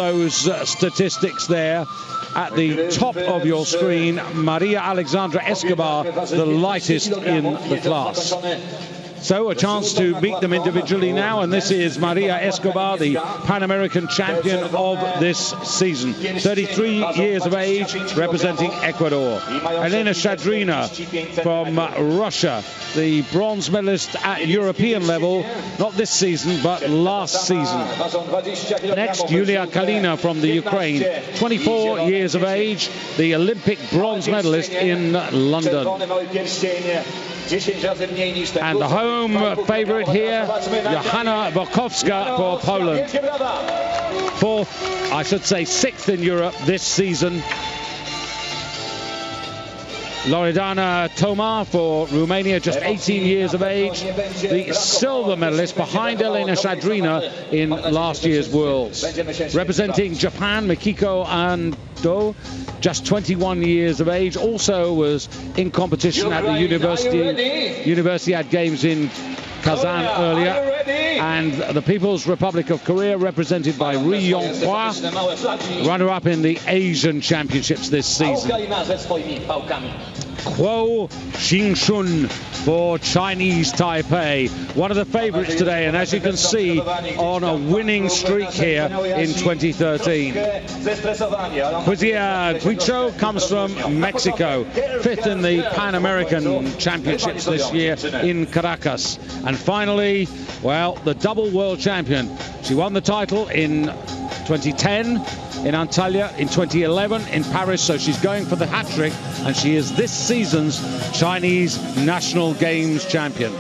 Those statistics there at the top of your screen. Maria Alexandra Escobar, the lightest in the class. So a chance to meet them individually now, and this is Maria Escobar, the Pan American champion of this season. 33 years of age, representing Ecuador. Elena Shadrina from Russia, the bronze medalist at European level, not this season, but last season. Next, Yulia Kalina from the Ukraine, 24 years of age, the Olympic bronze medalist in London. And the home favourite here, Johanna Bokowska for Poland. Fourth, I should say sixth in Europe this season. Loredana Toma for Romania, just 18 years of age, the silver medalist behind Elena Shadrina in last year's Worlds. Representing Japan, Mikiko Ando, just 21 years of age, also was in competition at the Universiade Games in Kazan earlier. And the People's Republic of Korea, represented by Ri Yong-hwa, runner-up in the Asian Championships this season. Kuo Xingshun for Chinese Taipei, one of the favourites today, and as you can see, on a winning streak here in 2013. Quizia Guicho comes from Mexico, fifth in the Pan American Championships this year in Caracas. And finally, well, the double world champion. She won the title in 2010 in Antalya, in 2011 in Paris, so she's going for the hat-trick, and she is this season's Chinese National Games champion.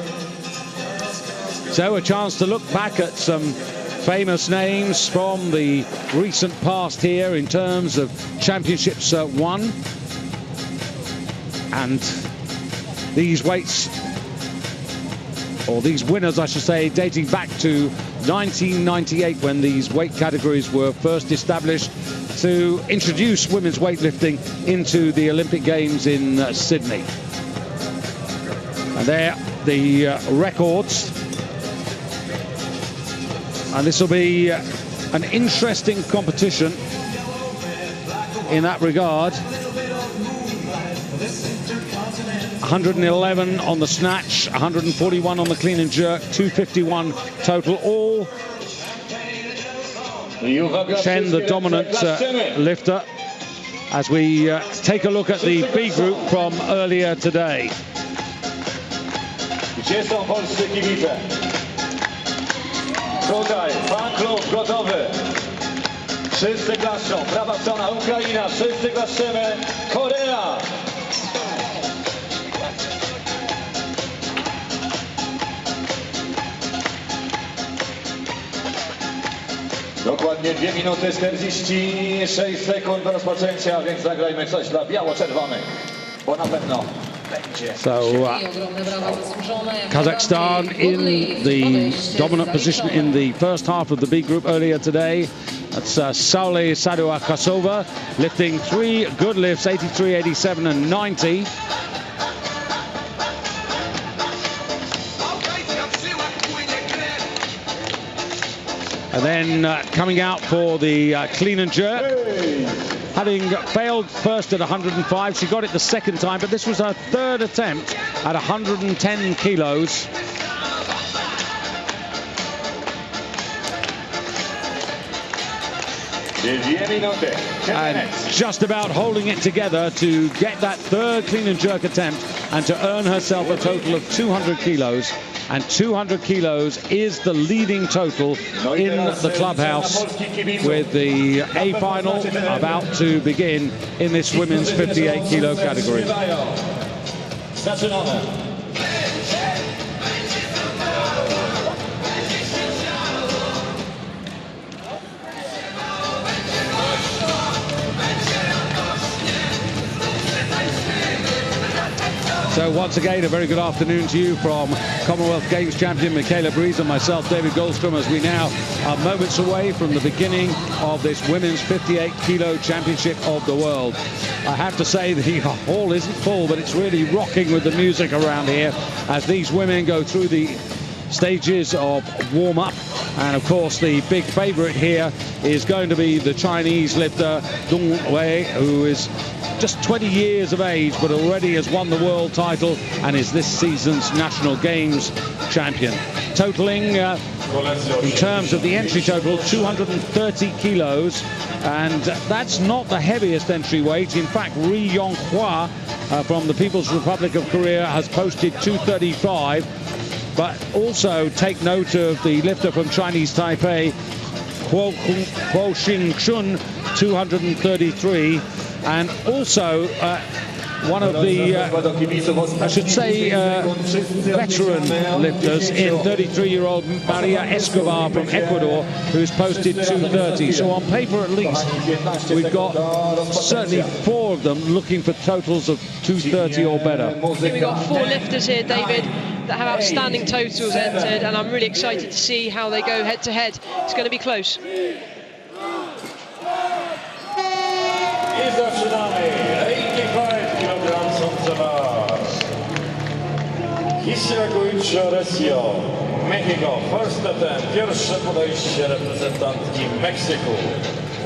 So a chance to look back at some famous names from the recent past here in terms of championships won. And these weights, or these winners I should say, dating back to 1998 when these weight categories were first established to introduce women's weightlifting into the Olympic Games in Sydney. And there the records, and this will be an interesting competition in that regard. 111 on the snatch, 141 on the clean and jerk, 251 total. All Chen, the dominant lifter, as we take a look at the B group from earlier today. Gdzie są polscy kibice? Tutaj, fan klub gotowy. Wszyscy klaszczą. Prawa strona Ukraina, wszyscy klaszczymy. Korea. Dokładnie 2 minuty 46 sekund do rozpoczęcia, więc zagrajmy coś dla biało-czerwonych, bo na pewno będzie. So Kazakhstan in the dominant position in the first half of the B group earlier today. That's Saule Saduakasova lifting 3 good lifts, 83, 87 and 90. And then coming out for the clean and jerk, having failed first at 105, she got it the second time, but this was her third attempt at 110 kilos. And just about holding it together to get that third clean and jerk attempt and to earn herself a total of 200 kilos. And 200 kilos is the leading total in the clubhouse, with the A final about to begin in this women's 58 kilo category. So once again, a very good afternoon to you from Commonwealth Games champion Michaela Breeze and myself, David Goldstrom, as we now are moments away from the beginning of this women's 58 kilo championship of the world. I have to say the hall isn't full, but it's really rocking with the music around here as these women go through the stages of warm-up And of course, the big favorite here is going to be the Chinese lifter Dong Wei, who is just 20 years of age, but already has won the world title and is this season's National Games champion. Totaling, in terms of the entry total, 230 kilos. And that's not the heaviest entry weight. In fact, Ri Yonghua from the People's Republic of Korea has posted 235. But also take note of the lifter from Chinese Taipei, Kuo Xing-chun, 233. And also one of the, I should say, veteran lifters in 33-year-old Maria Escobar from Ecuador, who's posted 230. So on paper, at least, we've got certainly 4 of them looking for totals of 230 or better. We've got 4 lifters here, David, that have outstanding totals entered, and I'm really excited to see how they go head-to-head. It's going to be close. Mexico, first attempt, pierwsze podejście reprezentantki Meksyku.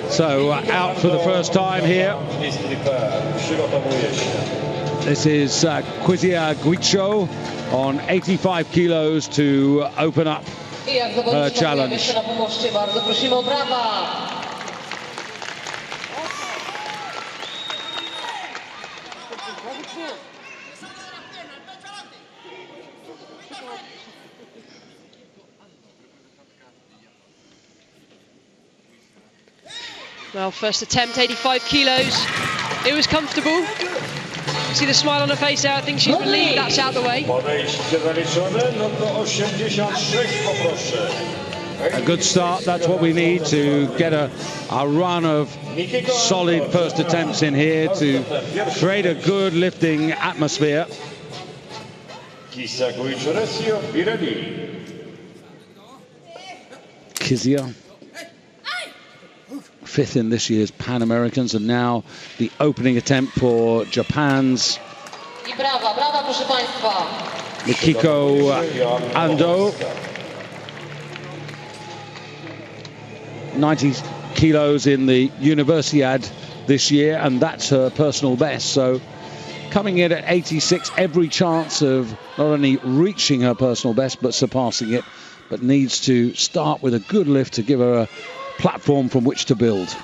So out for the first time here. This is Quizia Guicho on 85 kilos to open up her challenge. Well, first attempt, 85 kilos. It was comfortable. See the smile on her face there. I think she's relieved that's out the way. A good start, that's what we need to get a run of solid first attempts in here to create a good lifting atmosphere. Kizia, 5th in this year's Pan Americans, and now the opening attempt for Japan's Mikiko Ando. 90 kilos in the Universiade this year, and that's her personal best. So coming in at 86, every chance of not only reaching her personal best but surpassing it, but needs to start with a good lift to give her a platform from which to build.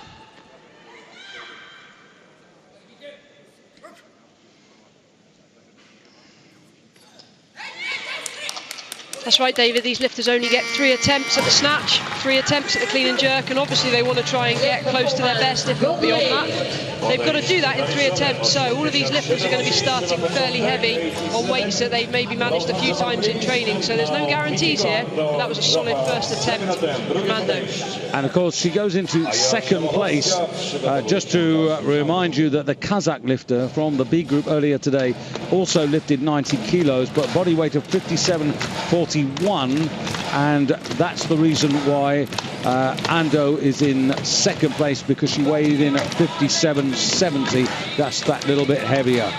That's right, David. These lifters only get 3 attempts at the snatch, 3 attempts at the clean and jerk, and obviously they want to try and get close to their best, if not beyond that. They've got to do that in 3 attempts, so all of these lifters are going to be starting fairly heavy on weights that they've maybe managed a few times in training, so there's no guarantees here, but that was a solid first attempt from Mando. And of course, she goes into 2nd place. Just to remind you that the Kazakh lifter from the B group earlier today also lifted 90 kilos, but body weight of 57.41, and that's the reason why Ando is in 2nd place, because she weighed in at 57.70. That's that little bit heavier.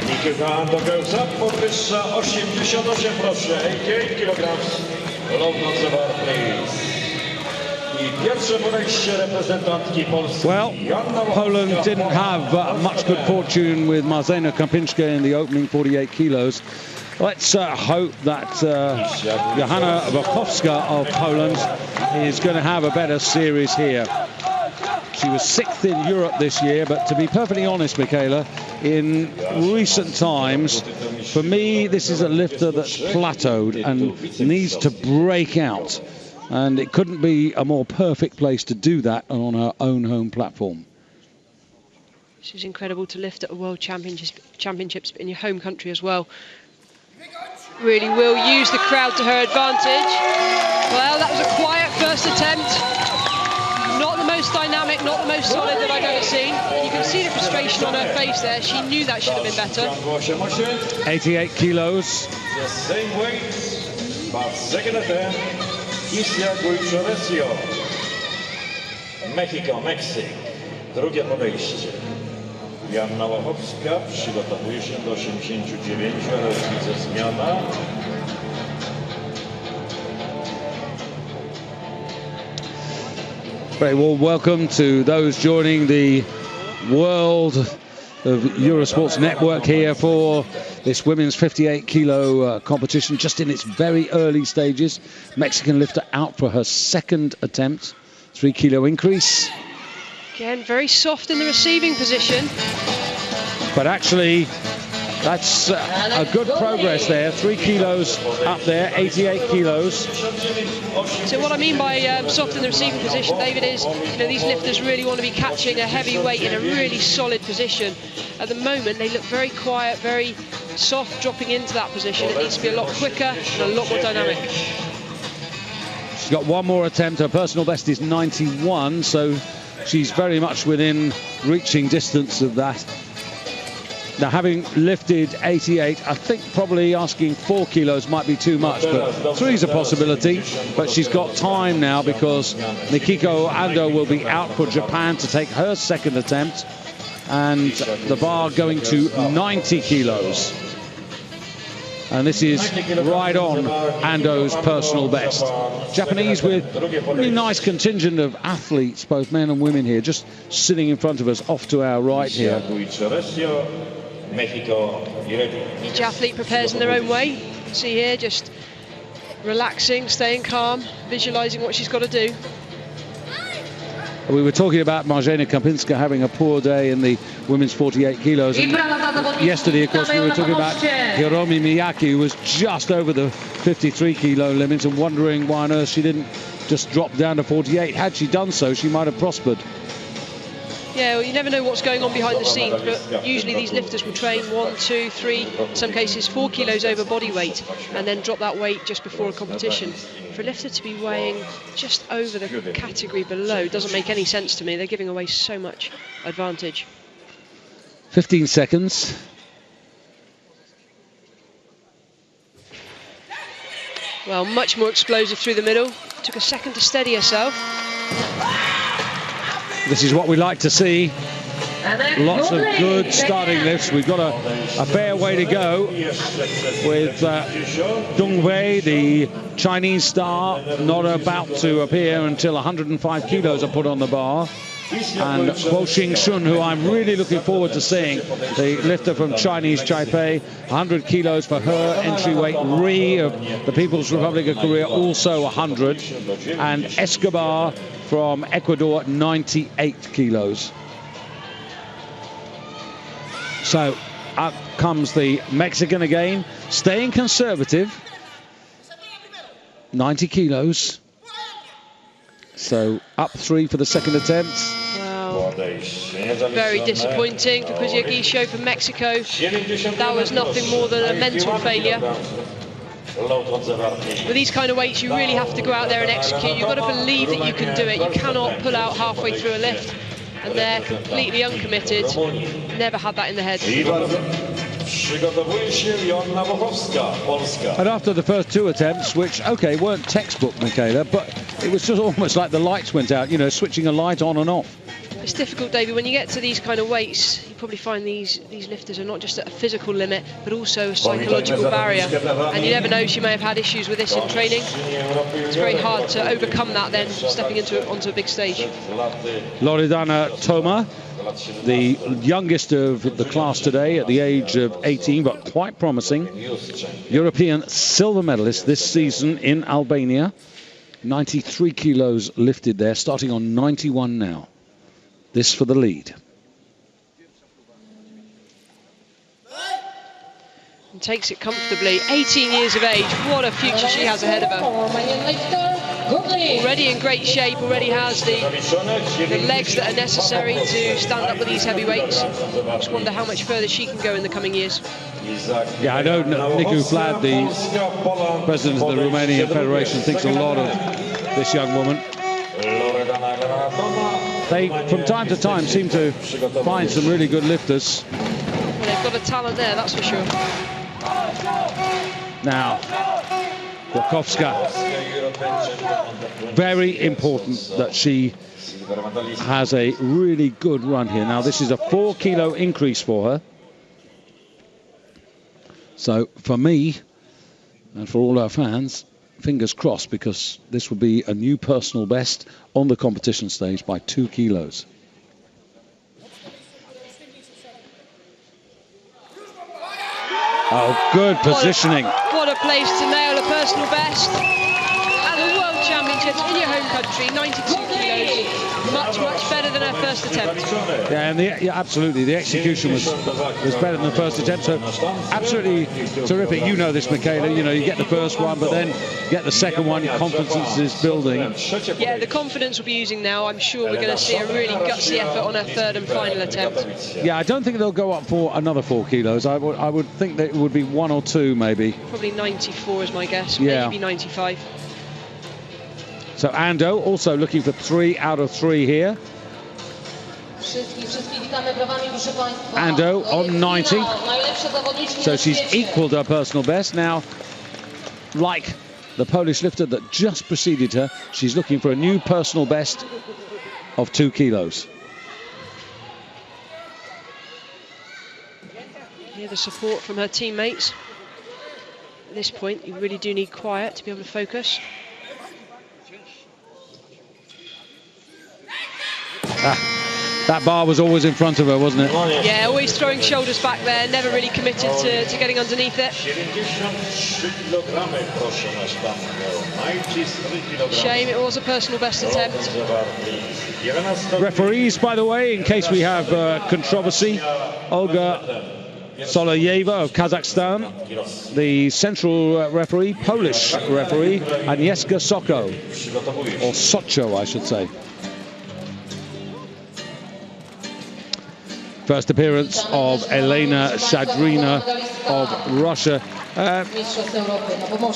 Mikiko Ando goes up, podwyższa 88, proszę, 88 kg. Low-nose bar, please. Well, Poland didn't have much good fortune with Marzena Kępinska in the opening 48 kilos. Let's hope that Johanna Wachowska of Poland is going to have a better series here. She was 6th in Europe this year, but to be perfectly honest, Michaela, in recent times, for me, this is a lifter that's plateaued and needs to break out. And it couldn't be a more perfect place to do that on her own home platform. This is incredible to lift at a World Championships in your home country as well. Really will use the crowd to her advantage. Well, that was a quiet first attempt. Not the most dynamic, not the most solid that I've ever seen. And you can see the frustration on her face there. She knew that should have been better. 88 kilos. The same weight, but 2nd attempt. Quizia Guicho, Mexico, Meksyk. Drugie podejście. Joanna Łachowska przygotowuje się do 89, ale już widzę zmiana. Very warm welcome to those joining the World of Eurosports Network here for this women's 58 kilo competition, just in its very early stages. Mexican lifter out for her second attempt, 3 kilo increase. Again, very soft in the receiving position. But actually, that's a good progress there. 3 kilos up there, 88 kilos. So what I mean by soft in the receiving position, David, is these lifters really want to be catching a heavy weight in a really solid position. At the moment, they look very quiet, very soft, dropping into that position. It needs to be a lot quicker and a lot more dynamic. She's got one more attempt. Her personal best is 91, so she's very much within reaching distance of that. Now, having lifted 88, I think probably asking 4 kilos might be too much, but 3 is a possibility. But she's got time now because Mikiko Ando will be out for Japan to take her second attempt, and the bar going to 90 kilos. And this is right on Ando's personal best. Japanese with a really nice contingent of athletes, both men and women here, just sitting in front of us off to our right here. Each athlete prepares in their own way. See here, just relaxing, staying calm, visualizing what she's got to do. We were talking about Marjana Kapinska having a poor day in the women's 48 kilos. And yesterday, of course, we were talking about Hiromi Miyake, who was just over the 53 kilo limit, and wondering why on earth she didn't just drop down to 48. Had she done so, she might have prospered. Yeah, well, you never know what's going on behind the scenes, but usually these lifters will train 1, 2, 3, in some cases 4 kilos over body weight, and then drop that weight just before a competition. For a lifter to be weighing just over the category below doesn't make any sense to me. They're giving away so much advantage. 15 seconds. Well, much more explosive through the middle. Took a second to steady herself. This is what we like to see. Lots of good starting lifts. We've got a fair way to go with Dong Wei, the Chinese star, not about to appear until 105 kilos are put on the bar. And Guo Xingshun, who I'm really looking forward to seeing, the lifter from Chinese Taipei, 100 kilos for her entry weight. Ri of the People's Republic of Korea, also 100. And Escobar from Ecuador, 98 kilos. So up comes the Mexican again, staying conservative. 90 kilos. So up 3 for the second attempt. Wow. Very disappointing for Kuzia Gisho from Mexico. That was nothing more than a mental failure. With these kind of weights, you really have to go out there and execute. You've got to believe that you can do it. You cannot pull out halfway through a lift. And they're completely uncommitted. Never had that in the head. And after the first 2 attempts, which, okay, weren't textbook, Michaela, but it was just almost like the lights went out, switching a light on and off. It's difficult, David. When you get to these kind of weights, you probably find these lifters are not just at a physical limit, but also a psychological barrier. And you never know, she may have had issues with this in training. It's very hard to overcome that then, stepping onto a big stage. Loredana Toma, the youngest of the class today at the age of 18, but quite promising. European silver medalist this season in Albania. 93 kilos lifted there, starting on 91 now. This for the lead. And takes it comfortably. 18 years of age. What a future she has ahead of her. Already in great shape. Already has the legs that are necessary to stand up with these heavyweights. Just wonder how much further she can go in the coming years. Yeah, I know Nicu Vlad, the president of the Romanian Federation, thinks a lot of this young woman. They, from time to time, seem to find some really good lifters. Well, they've got a talent there, that's for sure. Now, Wachowska. Very important that she has a really good run here. Now, this is a 4 kilo increase for her. So, for me, and for all our fans, fingers crossed, because this will be a new personal best on the competition stage by 2 kilos. Oh, good positioning. What a place to nail a personal best. At the World Championships in your home country, 92 kilos. Much, much better than her first attempt. Yeah, and yeah, absolutely. The execution was better than the first attempt. So absolutely terrific. You know this, Michaela. You know, you get the first one, but then get the second one. Your confidence is building. Yeah, the confidence we'll be using now. I'm sure we're going to see a really gutsy effort on her third and final attempt. Yeah, I don't think they'll go up for another 4 kilos. I would think that it would be 1 or 2, maybe. Probably 94 is my guess. Yeah. Maybe 95. So Ando also looking for 3 out of 3 here. Ando on 90. So she's equaled her personal best. Now, like the Polish lifter that just preceded her, she's looking for a new personal best of 2 kilos. Hear the support from her teammates. At this point, you really do need quiet to be able to focus. That bar was always in front of her, wasn't it? Yeah, always throwing shoulders back there, never really committed to getting underneath it. Shame it was a personal best attempt. Referees, by the way, in case we have controversy, Olga Soloyeva of Kazakhstan, the central referee, Polish referee, Agnieszka Soko, or Socho, I should say. First appearance of Elena Shadrina of Russia.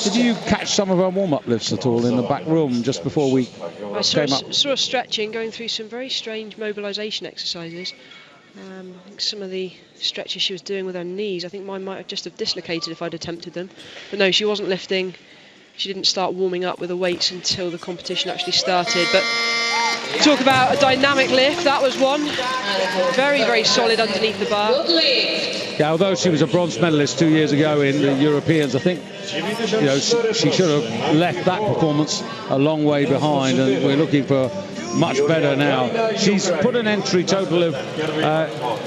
Did you catch some of her warm-up lifts at all in the back room just before we came up? I saw her stretching, going through some very strange mobilisation exercises. I think some of the stretches she was doing with her knees, I think mine might have just have dislocated if I'd attempted them. But no, she wasn't lifting. She didn't start warming up with the weights until the competition actually started. But talk about a dynamic lift, that was one. Very, very solid underneath the bar. Yeah, although she was a bronze medalist 2 years ago in the Europeans, I think, you know, she should have left that performance a long way behind, and we're looking for much better now. She's put an entry total of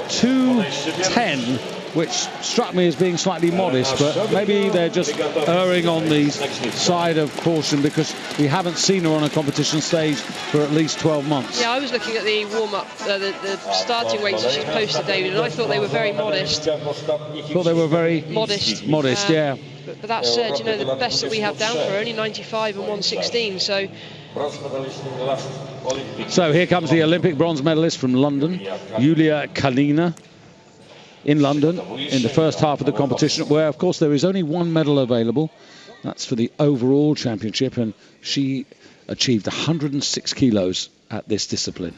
2:10, which struck me as being slightly modest, but maybe they're just erring on the side of caution because we haven't seen her on a competition stage for at least 12 months. Yeah, I was looking at the warm-up, the starting weights that she's posted, David, and I thought they were very modest. Thought they were very modest. Modest, yeah. But that said, you know, the best that we have down for her, only 95 and 116, so... So here comes the Olympic bronze medalist from London, Yulia Kalina, in London in the first half of the competition, where of course there is only one medal available. That's for the overall championship, and she achieved 106 kilos at this discipline.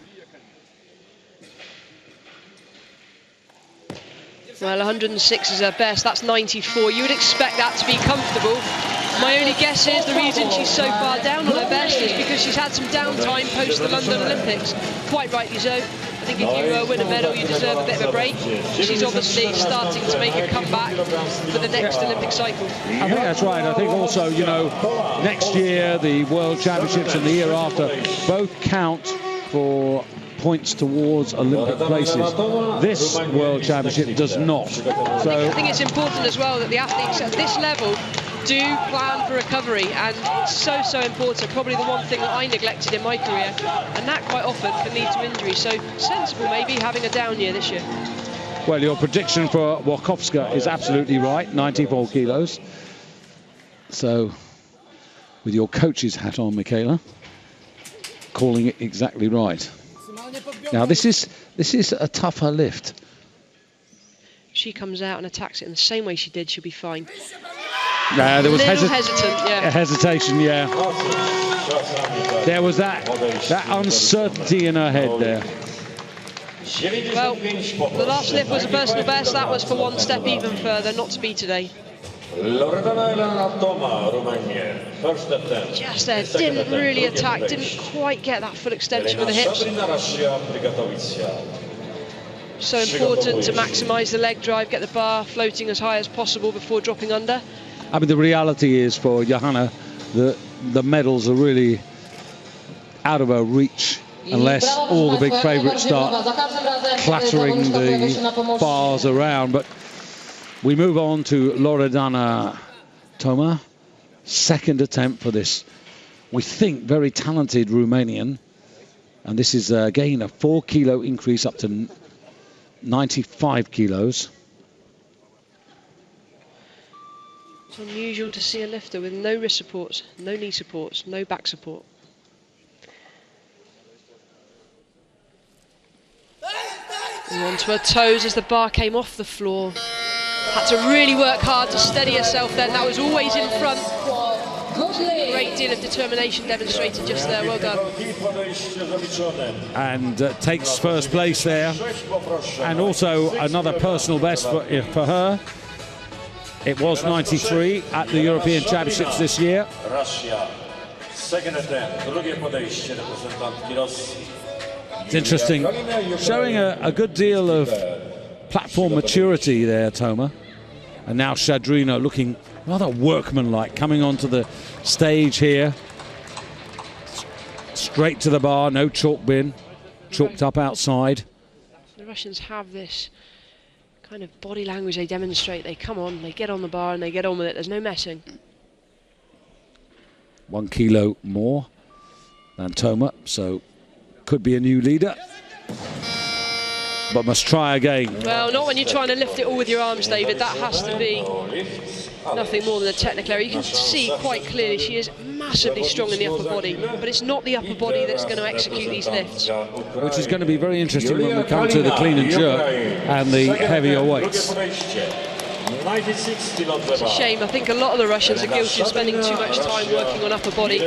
Well, 106 is her best, that's 94. You would expect that to be comfortable. My only guess is the reason she's so far down on her best is because she's had some downtime post the London Olympics. Quite rightly so. I think if you win a medal, you deserve a bit of a break. She's obviously starting to make a comeback for the next Olympic cycle. I think that's right. I think also, you know, next year, the World Championships and the year after both count for points towards Olympic places. This World Championship does not. So I think it's important as well that the athletes at this level do plan for recovery, and it's so important. Probably the one thing that I neglected in my career, and that quite often can lead to injury. So sensible maybe having a down year this year. Well, your prediction for Warkowska is absolutely right, 94 kilos. So with your coach's hat on, Michaela, calling it exactly right. Now this is a tougher lift. She comes out and attacks it in the same way she did, she'll be fine. There was hesitation, yeah. There was that uncertainty in her head there. Well, the last lift was a personal best. That was for one step even further, not to be today. Just there, didn't really attack, didn't quite get that full extension with the hips. So important to maximise the leg drive, get the bar floating as high as possible before dropping under. I mean, the reality is for Johanna, the medals are really out of her reach unless all the big favourites start clattering the bars around. But we move on to Loredana Toma. Second attempt for this, we think, very talented Romanian. And this is, again, a 4-kilo increase up to 95 kilos. It's unusual to see a lifter with no wrist supports, no knee supports, no back support. And onto her toes as the bar came off the floor. Had to really work hard to steady herself then. That was always in front. Great deal of determination demonstrated just there. Well done. And takes first place there. And also another personal best for her. It was 93 at the European Championships this year. It's interesting, showing a good deal of platform maturity there, Toma. And now Shadrina looking rather workmanlike, coming onto the stage here. Straight to the bar, no chalk bin, chalked up outside. The Russians have this kind of body language they demonstrate. They come on, they get on the bar and they get on with it. There's no messing. 1 kilo more than Toma, so could be a new leader. But must try again. Well, not when you're trying to lift it all with your arms, David. That has to be nothing more than a technical error. You can see quite clearly she is massively strong in the upper body, but it's not the upper body that's going to execute these lifts. Which is going to be very interesting when we come to the clean and jerk and the heavier weights. It's a shame. I think a lot of the Russians are guilty of spending too much time working on upper body.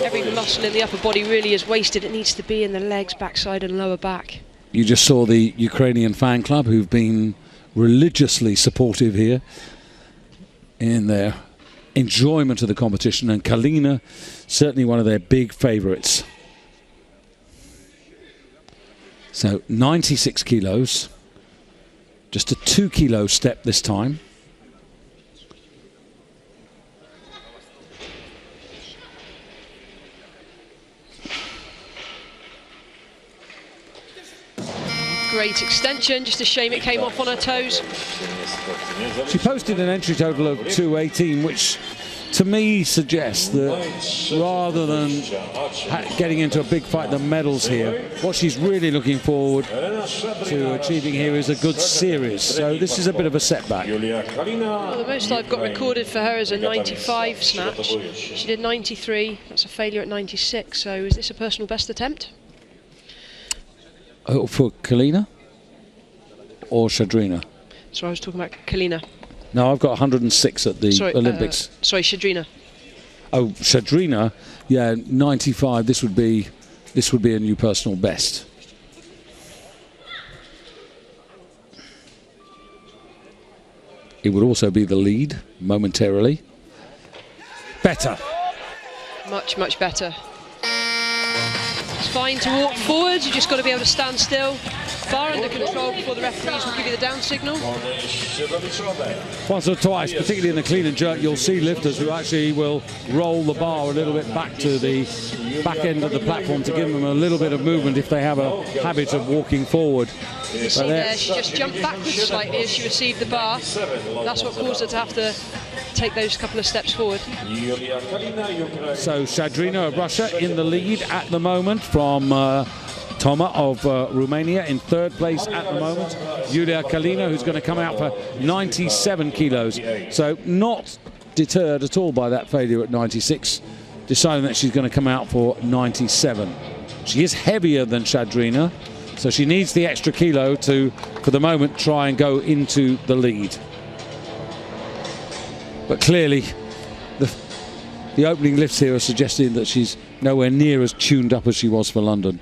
Every muscle in the upper body really is wasted. It needs to be in the legs, backside and lower back. You just saw the Ukrainian fan club who've been religiously supportive here in their enjoyment of the competition, and Kalina, certainly one of their big favourites. So 96 kilos, just a 2 kilo step this time. Great extension, just a shame it came off on her toes. She posted an entry total of 218, which to me suggests that rather than getting into a big fight, the medals here, what she's really looking forward to achieving here is a good series. So this is a bit of a setback. Well, the most I've got recorded for her is a 95 snatch. She did 93, that's a failure at 96. So is this a personal best attempt? Oh, for Kalina or Shadrina? So I was talking about Kalina. No, I've got 106 at the Olympics. Sorry, Shadrina. Oh, Shadrina, yeah, 95. This would be a new personal best. It would also be the lead momentarily. Better. Much, much better. It's fine to walk forwards, you've just got to be able to stand still. Bar under control before the referees will give you the down signal. Once or twice, particularly in the clean and jerk, you'll see lifters who actually will roll the bar a little bit back to the back end of the platform to give them a little bit of movement if they have a habit of walking forward. You see there, she just jumped backwards slightly as she received the bar. That's what caused her to have to take those couple of steps forward. So Shadrina of Russia in the lead at the moment from Toma of Romania in third place at the moment. Yulia Kalina, who's going to come out for 97 kilos. So not deterred at all by that failure at 96, deciding that she's going to come out for 97. She is heavier than Shadrina, so she needs the extra kilo to, for the moment, try and go into the lead. But clearly, the opening lifts here are suggesting that she's nowhere near as tuned up as she was for London.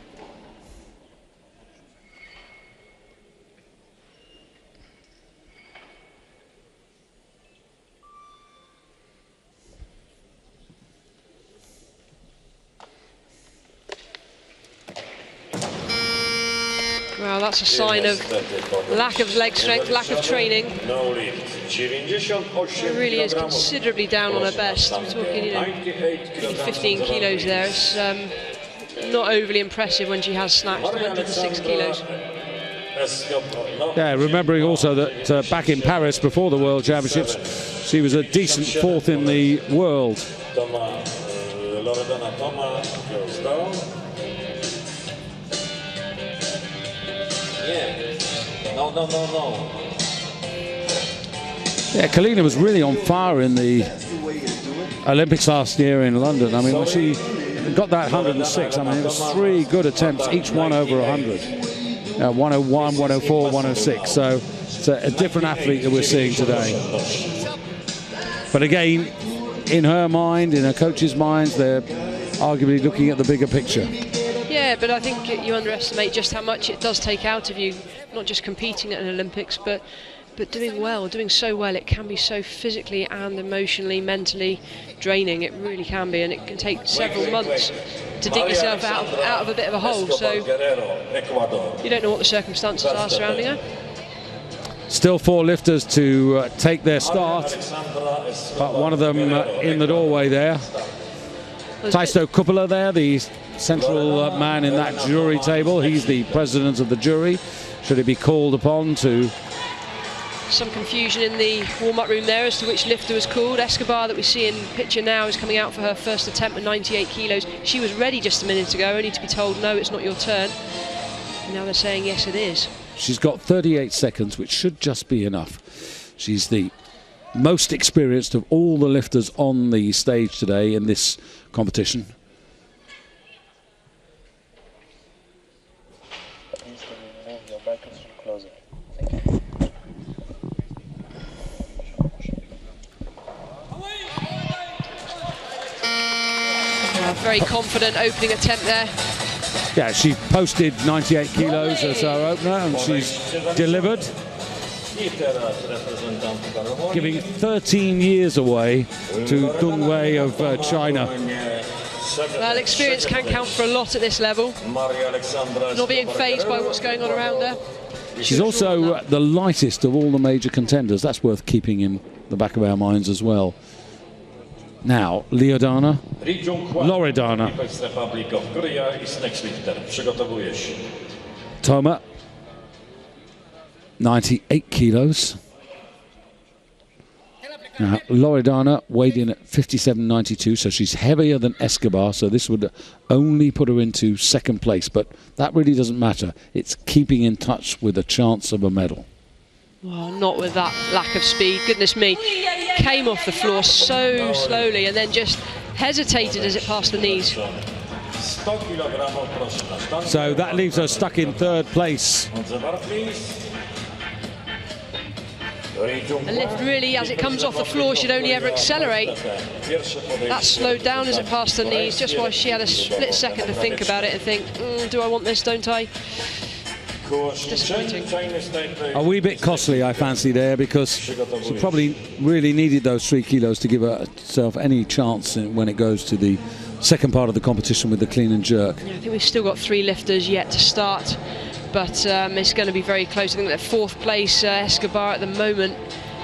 Well, that's a sign of lack of leg strength, lack of training. It really is considerably down on her best. We're talking, you know, 15 kilos there. It's not overly impressive when she has snatched 106 kilos. Yeah, remembering also that back in Paris before the World Championships, she was a decent 4th in the world. No. Yeah, Kalina was really on fire in the Olympics last year in London. I mean, when she got that 106, I mean, it was 3 good attempts, each one over 100. 101, 104, 106. So it's a different athlete that we're seeing today. But again, in her mind, in her coach's minds, they're arguably looking at the bigger picture. Yeah, but I think you underestimate just how much it does take out of you, not just competing at an Olympics, but doing well, doing so well. It can be so physically and emotionally, mentally draining. It really can be, and it can take several months to dig yourself out of a bit of a hole. So you don't know what the circumstances are surrounding her. Still 4 lifters to take their start, but one of them in the doorway there. Taisto Kuppala there, the central man in that jury table. He's the president of the jury. Should it be called upon to... Some confusion in the warm-up room there as to which lifter was called. Escobar, that we see in picture now, is coming out for her first attempt at 98 kilos. She was ready just a minute ago, only to be told, no, it's not your turn. And now they're saying, yes, it is. She's got 38 seconds, which should just be enough. She's the most experienced of all the lifters on the stage today in this competition. Very confident opening attempt there. Yeah, she posted 98 kilos as our opener, and she's delivered, giving 13 years away to Dong Wei of China. Well, experience can count for a lot at this level. Not being fazed by what's going on around her. She's also the lightest of all the major contenders. That's worth keeping in the back of our minds as well. Now, Loredana. Toma, 98 kilos. Now, Loredana weighed in at 57.92, so she's heavier than Escobar, so this would only put her into 2nd place, but that really doesn't matter. It's keeping in touch with a chance of a medal. Well, not with that lack of speed, goodness me. Came off the floor so slowly and then just hesitated as it passed the knees. So that leaves her stuck in 3rd place. The lift really, as it comes off the floor, should only ever accelerate. That slowed down as it passed the knees, just while she had a split second to think about it and think, do I want this, don't I? Disappointing. A wee bit costly, I fancy, there, because she probably really needed those 3 kilos to give herself any chance when it goes to the 2nd part of the competition with the clean and jerk. Yeah, I think we've still got 3 lifters yet to start, but it's going to be very close. I think that 4th place Escobar at the moment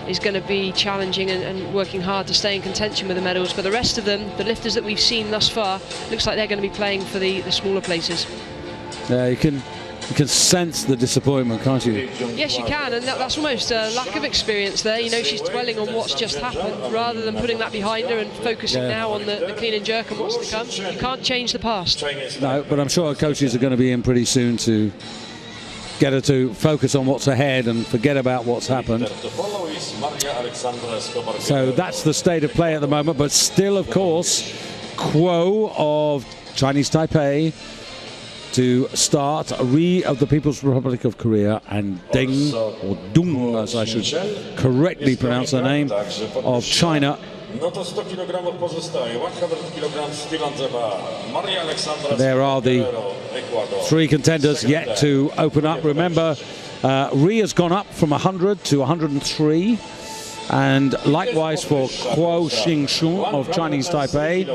is going to be challenging and working hard to stay in contention with the medals, but the rest of them, the lifters that we've seen thus far, looks like they're going to be playing for the smaller places. Yeah, you can sense the disappointment, can't you? Yes, you can, and that's almost a lack of experience there. You know, she's dwelling on what's just happened rather than putting that behind her and focusing now on the clean and jerk and what's to come. You can't change the past. No, but I'm sure her coaches are going to be in pretty soon to get her to focus on what's ahead and forget about what's happened. So that's the state of play at the moment, but still, of course, Kuo of Chinese Taipei to start, Ri of the People's Republic of Korea, and Deng, or Dung, as I should correctly pronounce her name, of China. There are the 3 contenders yet to open up. Remember, Ri has gone up from 100 to 103. And likewise for Kuo Xingshun of Chinese Taipei,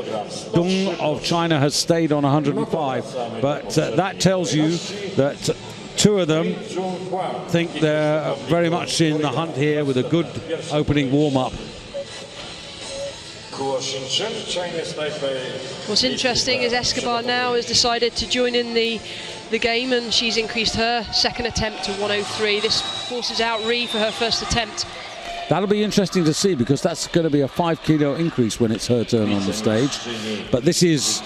Dung of China has stayed on 105. But that tells you that two of them think they're very much in the hunt here with a good opening warm-up. What's interesting is Escobar now has decided to join in the game, and she's increased her second attempt to 103. This forces out Ree for her first attempt. That'll be interesting to see, because that's going to be a 5 kilo increase when it's her turn on the stage. But this is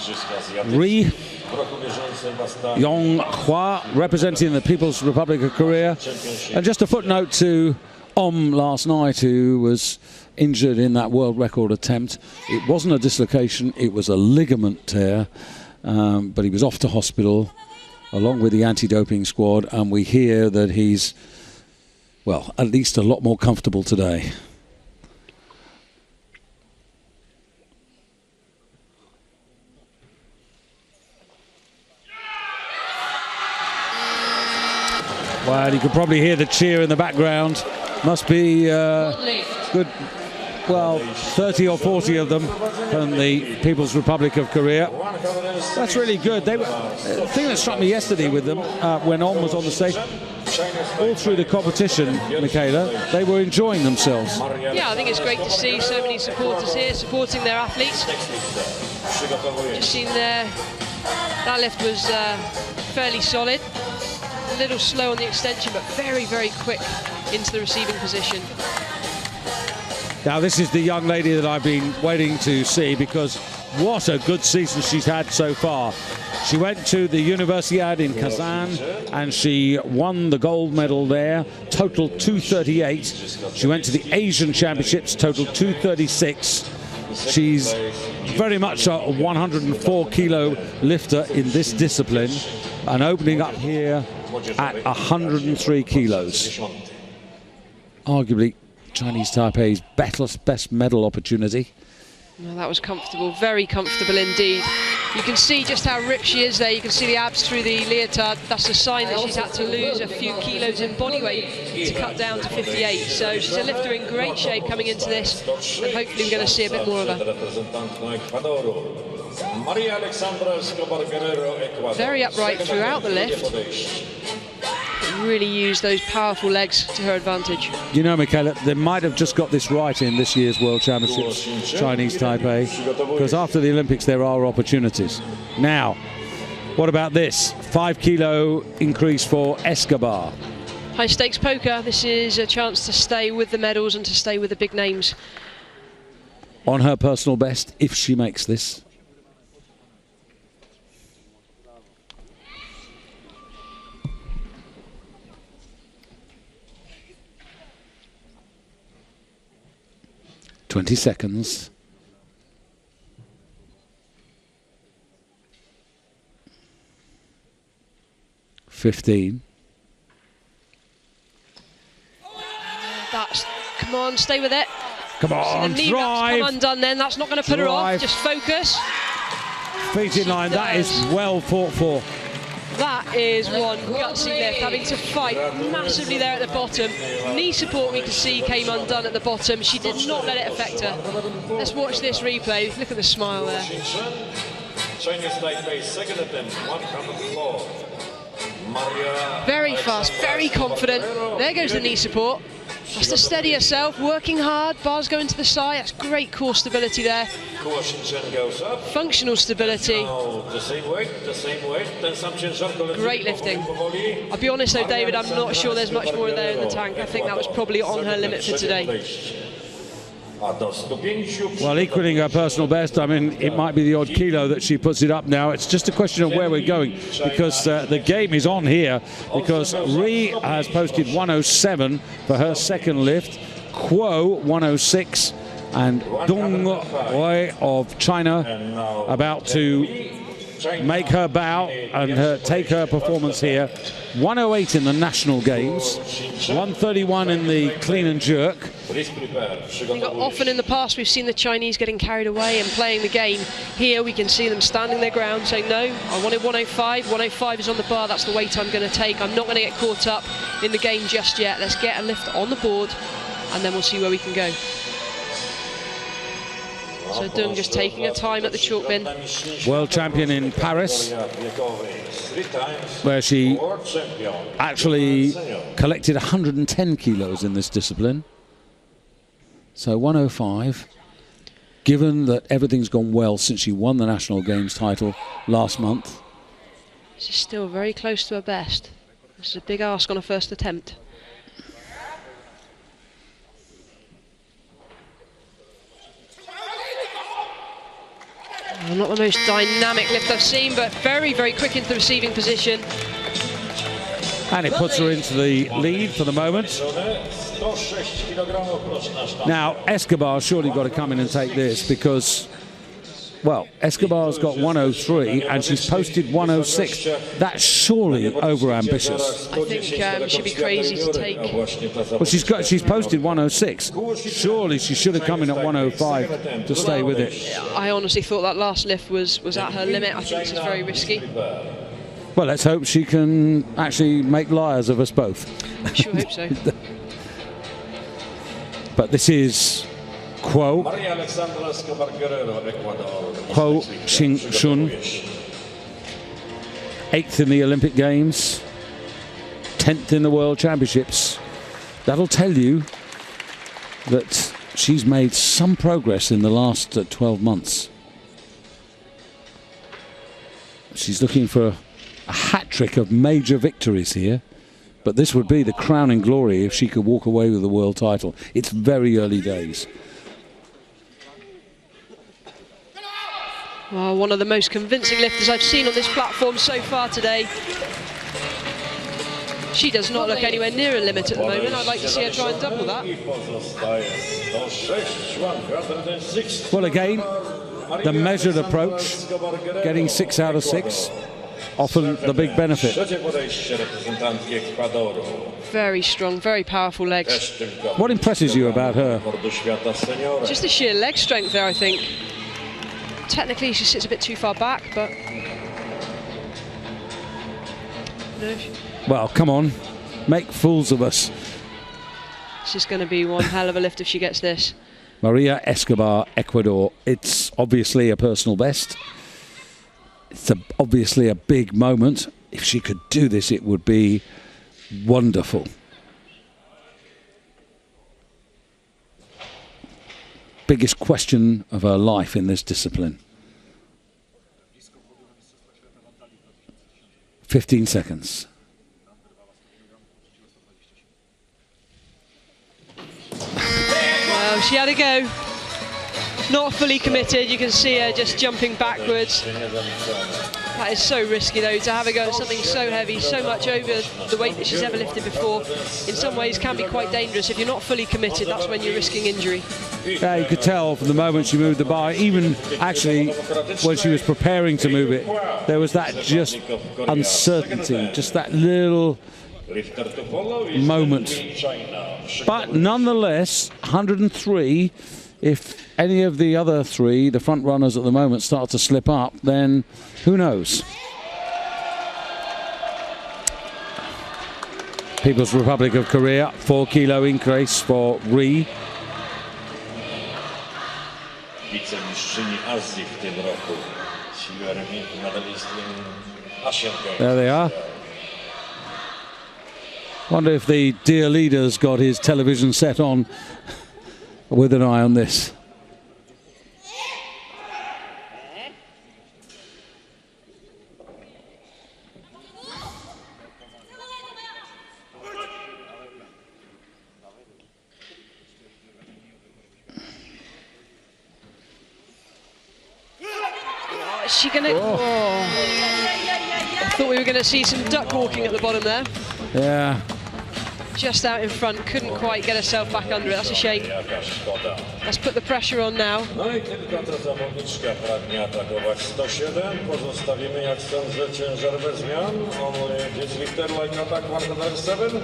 Ree Yong-hwa representing the People's Republic of Korea. And just a footnote to last night, who was injured in that world record attempt. It wasn't a dislocation, it was a ligament tear, but he was off to hospital along with the anti-doping squad, and we hear that he's, well, at least a lot more comfortable today. Well, you could probably hear the cheer in the background. Must be good, well, 30 or 40 of them from the People's Republic of Korea. That's really good. The thing that struck me yesterday with them, when On was on the stage, all through the competition, Michaela, they were enjoying themselves. Yeah, I think it's great to see so many supporters here supporting their athletes. Just seen there, that lift was fairly solid. A little slow on the extension, but very, very quick into the receiving position. Now this is the young lady that I've been waiting to see, because what a good season she's had so far. She went to the Universiade in Kazan and she won the gold medal there, total 238. She went to the Asian Championships, total 236. She's very much a 104 kilo lifter in this discipline, and opening up here at 103 kilos. Arguably Chinese Taipei's best medal opportunity. No, that was comfortable, very comfortable indeed. You can see just how ripped she is there. You can see the abs through the leotard. That's a sign that she's had to lose a few kilos in body weight to cut down to 58. So she's a lifter in great shape coming into this, and hopefully we're going to see a bit more of her. Very upright throughout the lift. Really use those powerful legs to her advantage. You know, Michaela, they might have just got this right in this year's World Championships, Chinese Taipei, because after the Olympics there are opportunities. Now, what about this? 5 kilo increase for Escobar. High stakes poker. This is a chance to stay with the medals and to stay with the big names. On her personal best, if she makes this. "20 seconds. "15. That's, come on, stay with it. Come on, so drive. Come undone then, that's not going to put her off, just focus. Feet in line, that is well fought for. That is one gutsy lift, having to fight massively there at the bottom. Knee support we can see came undone at the bottom. She did not let it affect her. Let's watch this replay. Look at the smile there. Very fast, very confident. There goes the knee support. Has to steady herself, working hard, bars going to the side. That's great core stability there. Functional stability. Great lifting. I'll be honest though, David, I'm not sure there's much more there in the tank. I think that was probably on her limit for today. Well, equaling her personal best, I mean, it might be the odd kilo that she puts it up now. It's just a question of where we're going, because the game is on here, because Ree has posted 107 for her second lift, Kuo 106, and Dong Wei of China about to make her bow and take her performance here. 108 in the national games, 131 in the clean and jerk. Often in the past we've seen the Chinese getting carried away and playing the game. Here we can see them standing their ground, saying no, I wanted 105, 105 is on the bar, that's the weight I'm going to take. I'm not going to get caught up in the game just yet. Let's get a lift on the board and then we'll see where we can go. So Dung just taking her time at the chalk bin. World champion in Paris, where she actually collected 110 kilos in this discipline. So 105. Given that everything's gone well since she won the National Games title last month. She's still very close to her best. This is a big ask on her first attempt. Well, not the most dynamic lift I've seen, but very, very quick into the receiving position. And it puts her into the lead for the moment. Now, Escobar's surely got to come in and take this because, well, Escobar's got 103 and she's posted 106. That's surely over-ambitious. I think she'd be crazy to take. Well, she's posted 106. Surely she should have come in at 105 to stay with it. I honestly thought that last lift was at her limit. I think this is very risky. Well, let's hope she can actually make liars of us both. I sure hope so. But this is Kuo Ching Shun, 8th in the Olympic Games, 10th in the World Championships. That'll tell you that she's made some progress in the last 12 months. She's looking for a hat-trick of major victories here. But this would be the crowning glory if she could walk away with the world title. It's very early days. Well, one of the most convincing lifters I've seen on this platform so far today. She does not look anywhere near a limit at the moment. I'd like to see her try and double that. Well, again, the measured approach, getting 6 out of 6. Often the big benefit. Very strong, very powerful legs. What impresses you about her? Just the sheer leg strength there, I think. Technically, she sits a bit too far back, but... No. Well, come on. Make fools of us. This is going to be one hell of a lift if she gets this. Maria Escobar, Ecuador. It's obviously a personal best. It's obviously a big moment. If she could do this, it would be wonderful. Biggest question of her life in this discipline. 15 seconds. Well, she had a go. Not fully committed. You can see her just jumping backwards. That is so risky, though, to have a go at something so heavy, so much over the weight that she's ever lifted before. In some ways, can be quite dangerous. If you're not fully committed, that's when you're risking injury. Yeah, you could tell from the moment she moved the bar, even actually when she was preparing to move it, there was that just uncertainty, just that little moment. But nonetheless, 103. If any of the other three, the front runners at the moment, start to slip up, then who knows? People's Republic of Korea, 4 kilo increase for Ri. There they are. Wonder if the dear leader's got his television set on with an eye on this. Is she gonna? Oh. I thought we were going to see some duck walking at the bottom there. Yeah. Just out in front, couldn't quite get herself back under it. That's a shame. Let's put the pressure on now. No i tylko ta zawodniczka pragnie atakować 107. Pozostawimy, jak sądzę, ciężar bez zmian. Only this lifter like attack 107.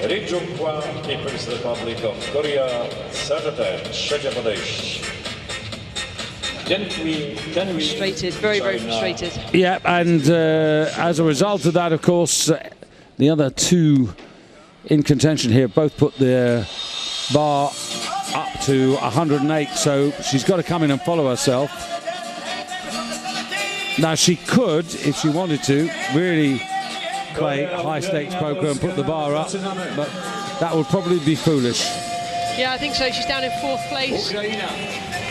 Ri Jung-hwa, People's Republic of Korea, 7-10, trzecie podejście. Frustrated, very, very frustrated. Yeah, and as a result of that, of course, the other two in contention here both put their bar up to 108, so she's got to come in and follow herself. Now she could, if she wanted to, really play high-stakes poker and put the bar up, but that would probably be foolish. Yeah, I think so. She's down in 4th place.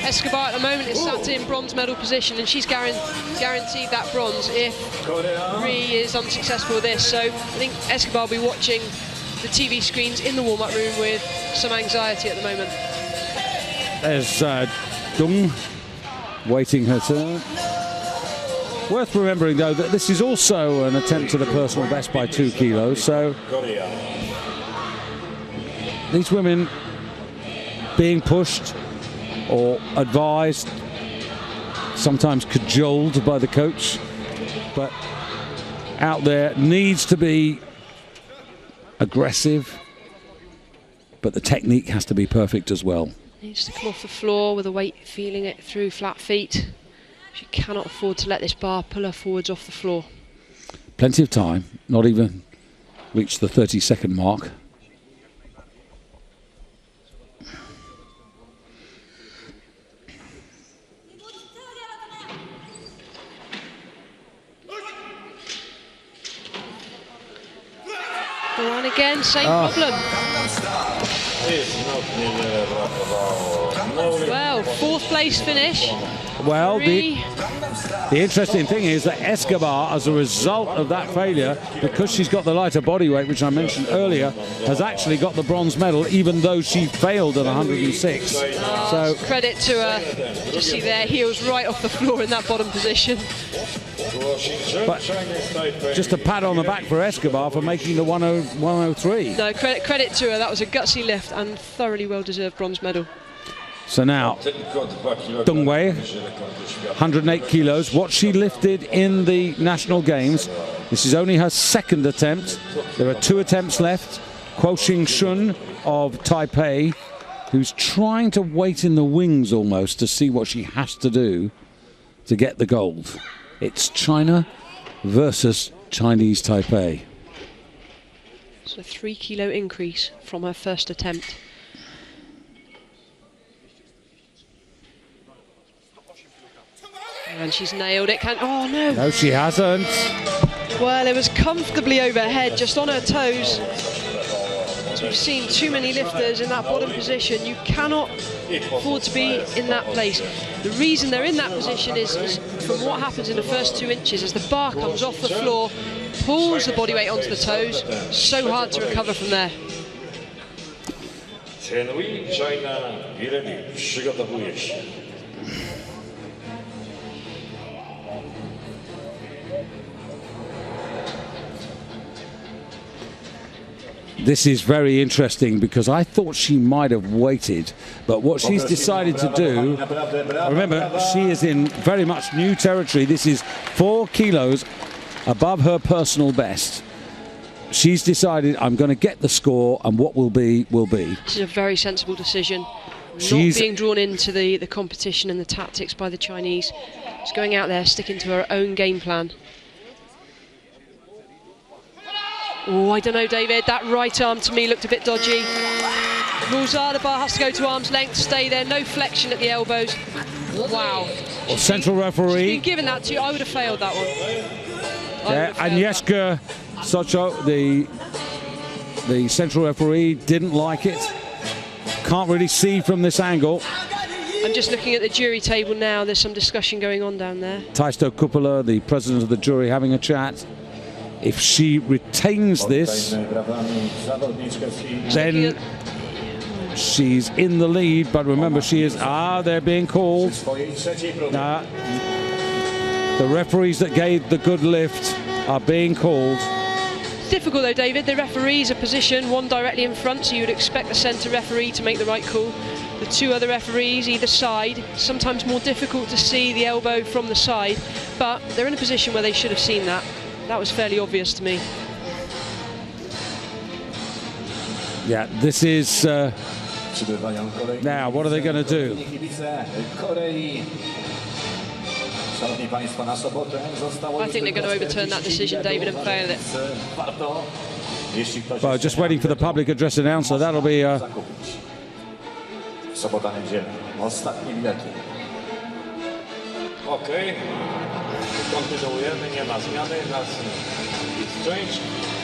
Escobar at the moment is sat in bronze medal position, and she's guaranteed that bronze if Ri is unsuccessful with this. So I think Escobar will be watching the TV screens in the warm-up room with some anxiety at the moment. There's Dung waiting her turn. Worth remembering, though, that this is also an attempt at a personal best by 2 kilos. So these women being pushed or advised, sometimes cajoled by the coach, but out there needs to be aggressive, but the technique has to be perfect as well. Needs to come off the floor with a weight feeling it through flat feet. She cannot afford to let this bar pull her forwards off the floor. Plenty of time, not even reached the 30-second mark. Go on again, same problem. Well, 4th place finish. Well, the interesting thing is that Escobar, as a result of that failure, because she's got the lighter body weight, which I mentioned earlier, has actually got the bronze medal, even though she failed at 106. So credit to her. Just see their heels right off the floor in that bottom position. But just a pat on the back for Escobar for making the 103. No, credit to her. That was a gutsy lift and thoroughly well-deserved bronze medal. So now, Dongwei, 108 kilos. What she lifted in the national games, this is only her 2nd attempt. There are 2 attempts left. Kuo Xing Shun of Taipei, who's trying to wait in the wings almost to see what she has to do to get the gold. It's China versus Chinese Taipei. It's a 3 kilo increase from her first attempt. And she's nailed it. Oh no! No, she hasn't. Well, it was comfortably overhead, just on her toes. As we've seen too many lifters in that bottom position, you cannot afford to be in that place. The reason they're in that position is from what happens in the first 2 inches as the bar comes off the floor, pulls the body weight onto the toes. So hard to recover from there. This is very interesting because I thought she might have waited, but what she's decided to do, remember, she is in very much new territory. This is 4 kilos above her personal best. She's decided, I'm going to get the score, and what will be, will be. This is a very sensible decision. Not being drawn into the competition and the tactics by the Chinese. She's going out there, sticking to her own game plan. Oh, I don't know, David. That right arm to me looked a bit dodgy. Rules are the bar has to go to arm's length, stay there, no flexion at the elbows. Wow. Well, central referee. She's been given that to you. I would have failed that one. Yeah, Agnieszka Socho, the central referee, didn't like it. Can't really see from this angle. I'm just looking at the jury table now. There's some discussion going on down there. Taisto Kuppala, the president of the jury, having a chat. If she retains this, then she's in the lead. But remember, she is... they're being called. The referees that gave the good lift are being called. It's difficult though, David. The referees are positioned one directly in front, so you would expect the centre referee to make the right call. The 2 other referees either side, sometimes more difficult to see the elbow from the side, but they're in a position where they should have seen that. That was fairly obvious to me. Yeah, this is... now, what are they going to do? I think they're going to overturn that decision, David, and fail it. Well, just waiting for the public address announcer. That'll be Sobota, niedziela. Ostatnie bilety. Okej. Kontynuujemy, nie ma zmiany. Nas exchange.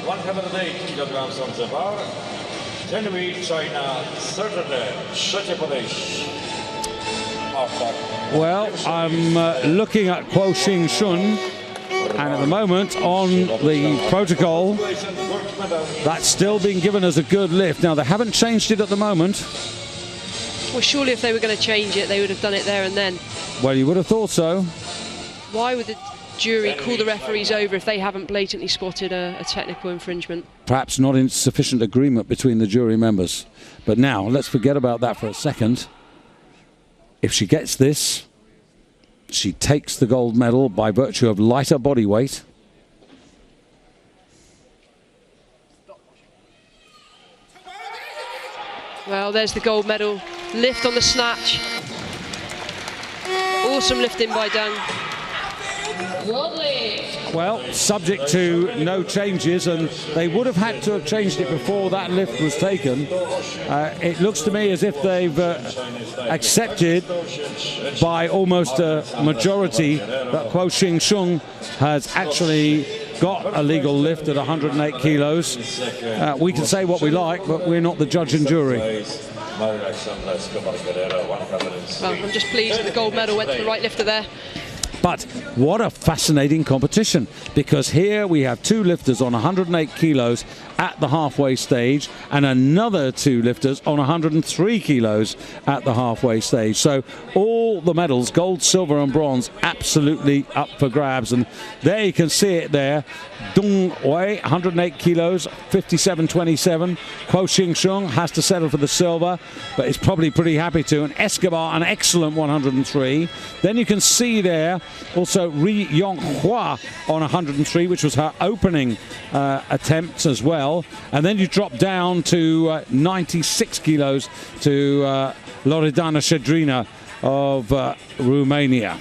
108 kg on the bar. 10 week China, Saturday. Trzecie podejście. Well, I'm looking at Kuo Xing Shun, and at the moment on the protocol, that's still being given as a good lift. Now, they haven't changed it at the moment. Well, surely if they were going to change it, they would have done it there and then. Well, you would have thought so. Why would the jury call the referees over if they haven't blatantly spotted a technical infringement? Perhaps not in sufficient agreement between the jury members. But now, let's forget about that for a second. If she gets this, she takes the gold medal by virtue of lighter body weight. Well, there's the gold medal. Lift on the snatch. Awesome lifting by Deng. Well, subject to no changes, and they would have had to have changed it before that lift was taken. It looks to me as if they've accepted by almost a majority that Kuo Xing Shun has actually got a legal lift at 108 kilos. We can say what we like, but we're not the judge and jury. Well, I'm just pleased that the gold medal went to the right lifter there. But what a fascinating competition, because here we have two lifters on 108 kilos at the halfway stage and another two lifters on 103 kilos at the halfway stage. So all the medals, gold, silver and bronze, absolutely up for grabs. And there you can see it there. Dong Wei, 108 kilos, 57.27. Kuo Xing Shun has to settle for the silver, but is probably pretty happy to. And Escobar, an excellent 103. Then you can see there also Ri Yong Hua on 103, which was her opening attempt as well. And then you drop down to 96 kilos to Loredana Shedrina of Romania.